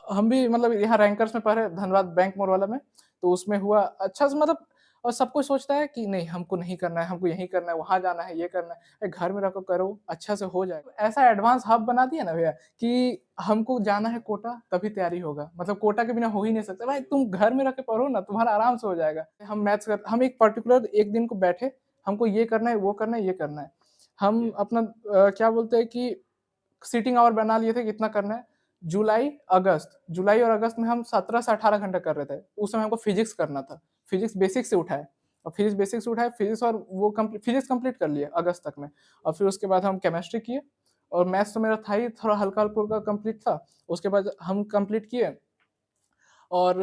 हम भी मतलब यहाँ रैंकर्स में पढ़े धनबाद बैंक मोरवाला में, तो उसमें हुआ अच्छा से मतलब और सब कोई सोचता है कि नहीं हमको नहीं करना है, हमको यही करना है, वहाँ जाना है, ये करना है। घर में रह के करो, अच्छा से हो जाएगा। ऐसा एडवांस हब बना दिया ना भैया कि हमको जाना है कोटा तभी तैयारी होगा। मतलब कोटा के बिना हो ही नहीं सकता। भाई तुम घर में रह के पढ़ो ना, तुम्हारा आराम से हो जाएगा। हम एक पर्टिकुलर एक दिन को बैठे, हमको ये करना है, वो करना है, ये करना है। हम अपना क्या बोलते हैं कि सीटिंग आवर बना लिए थे कि इतना करना है। जुलाई और अगस्त में हम 17 से 18 घंटा कर रहे थे। उस समय हमको फिजिक्स करना था। फिजिक्स बेसिक से उठाए और फिजिक्स बेसिक से उठाए, फिजिक्स और वो फिजिक्स कंप्लीट कर लिए अगस्त तक में। और फिर उसके बाद हम केमिस्ट्री किए और मैथ्स तो मेरा था ही, थोड़ा हल्का-फुल्का कंप्लीट था। उसके बाद हम कंप्लीट किए और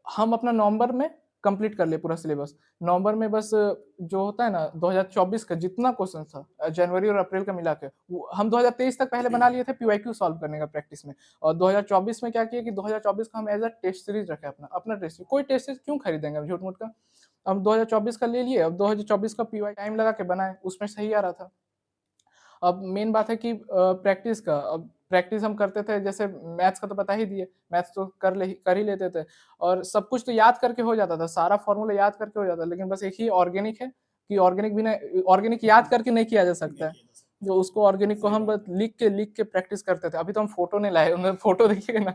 हम अपना नवंबर में कंप्लीट कर लिए पूरा सिलेबस। नवंबर में बस जो होता है ना 2024 का जितना क्वेश्चन था जनवरी और अप्रैल का मिला के, वो हम 2023 तक पहले बना लिए थे पीवाईक्यू सॉल्व करने का प्रैक्टिस में। और 2024 में क्या किए कि 2024 का हम एज़ अ टेस्ट सीरीज़ रखे अपना, अपना टेस्ट सीरीज़। कोई टेस्ट सीरीज़ क्यों खरीदेंगे हम झूठ-मूठ का। हम 2024 का ले लिए, अब 2024 का पीवाई टाइम लगा के बनाए, उसमें सही आ रहा था। अब मेन बात है कि प्रैक्टिस का, अब प्रैक्टिस हम करते थे जैसे मैथ्स का तो बता ही दिए, मैथ्स तो कर ही लेते थे और सब कुछ तो याद करके हो जाता था, सारा फ़ॉर्मूला याद करके हो जाता है, लेकिन बस एक ही ऑर्गेनिक है कि ऑर्गेनिक याद करके नहीं किया जा सकता है। जो उसको ऑर्गेनिक को हम बस लिख के प्रैक्टिस करते थे। अभी तो हम फ़ोटो नहीं लाए, मतलब फ़ोटो देखिएगा ना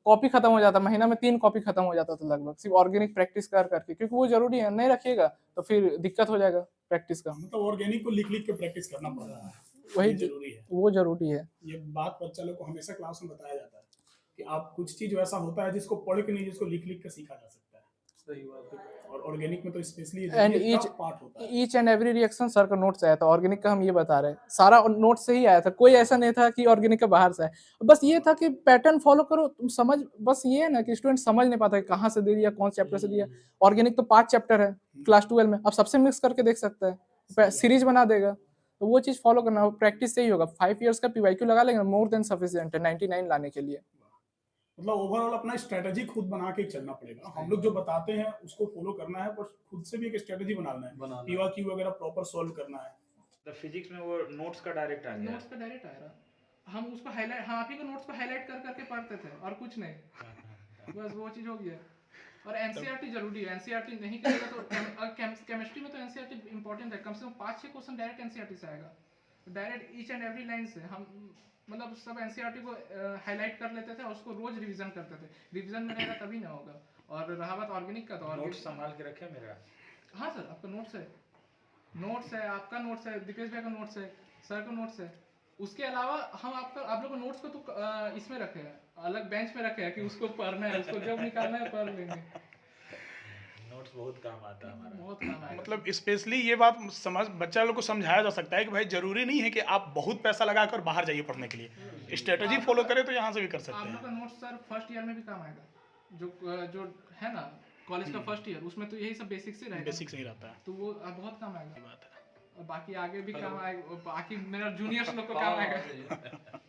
कॉपी खत्म हो जाता, महीना में 3 कॉपी खत्म हो जाता था लगभग, सिर्फ़ ऑर्गेनिक प्रैक्टिस कर क्योंकि वो ज़रूरी है, नहीं रखिएगा तो फिर दिक्कत हो जाएगा प्रैक्टिस का। मतलब ऑर्गेनिक को लिख-लिख के प्रैक्टिस करना पड़ रहा है। वही ये ज ज़रूरी है। वो ज़रूरी है। ये बात बच्चा लोग को हमेशा क्लास में बताया जाता है कि आप कुछ चीज़ वैसा होता है जिसको पढ़ के नहीं, जिसको लिख-लिख के सीखा जा सकता है। सही बात है। और ऑर्गेनिक में तो स्पेशली एंड ये ईच टफ पार्ट होता है। Each and every reaction sir का नोट से आया था, ऑर्गेनिक का हम ये बता रहे हैं। सारा नोट से ही आया था, कोई ऐसा नहीं था कि ऑर्गेनिक का बाहर से आया। बस ये था कि पैटर्न फ़ॉलो करो, तुम समझ बस ये है ना कि स्टूडेंट समझ नहीं पाता है कहाँ से दे दिया, कौन चैप्टर से दिया। ऑर्गेनिक तो 5 चैप्टर है क्लास 12 में, अब सबसे मिक्स करके देख सकता है, सीरीज़ बना देगा। तो वो चीज़ फ़ॉलो करना, प्रैक्टिस से ही होगा। 5 इयर्स का पीवाईक्यू लगा लेंगे, मोर देन सफिशिएंट है 99 लाने के लिए। मतलब ओवरऑल अपना स्ट्रैटेजी खुद बना के चलना पड़ेगा। हम लोग जो बताते हैं उसको फॉलो करना है, पर खुद से भी एक स्ट्रैटेजी बनाना है। पीवा क्यू वगैरह प्रॉपर सॉल्व करना है। तो फिजिक्स में वो नोट्स का डायरेक्ट आ गया। नोट्स पे डायरेक्ट आ रहा। हम उसको हाइलाइट, हम आप ही को नोट्स को हाइलाइट कर पढ़ते थे और कुछ नहीं। बस वो चीज़ हो गया। और एनसीईआरटी जरूरी है, एनसीईआरटी नहीं करेगा तो केमिस्ट्री में तो एनसीईआरटी इंपॉर्टेंट है। कम से कम 5-6 क्वेश्चन डायरेक्ट एनसीईआरटी से आएगा, direct each and every line से। हम मतलब सब एनसीईआरटी को हाईलाइट कर लेते थे और उसको रोज रिवीजन करते थे। रिवीजन में रहेगा तभी ना होगा। और रहा बात ऑर्गेनिक का, तो नोट्स संभाल के रखे मेरा। हाँ सर, आपका नोट्स है, नोट्स है, आपका नोट्स है, दीपेश भाई का नोट्स है, सर का नोट्स है। उसके अलावा हम आप लोग को नोट्स को तो इसमें रखे हैं, अलग बेंच में रखे हैं कि उसको पढ़ना है, उसको जब निकालना है पढ़ लेंगे। नोट्स बहुत काम आता है हमारा। बहुत काम आएगा। मतलब स्पेशली ये बात समझ बच्चा लोग को समझाया जा सकता है कि भाई जरूरी नहीं है कि आप बहुत पैसा लगाकर बाहर जाइए पढ़ने के लिए। स्ट्रेटजी फॉलो करें तो यहाँ से भी कर सकते आप लोग हैं। का नोट्स सर फर्स्ट ईयर में भी काम आएगा, जो है ना कॉलेज का फर्स्ट ईयर, उसमें तो यही सब बेसिक से रहेगा, बेसिक सही रहता है। तो वो बहुत काम आएगा। बात है। और बाकी आगे भी काम आएगा, बाकी मेरा जूनियर्स लोग को काम आएगा।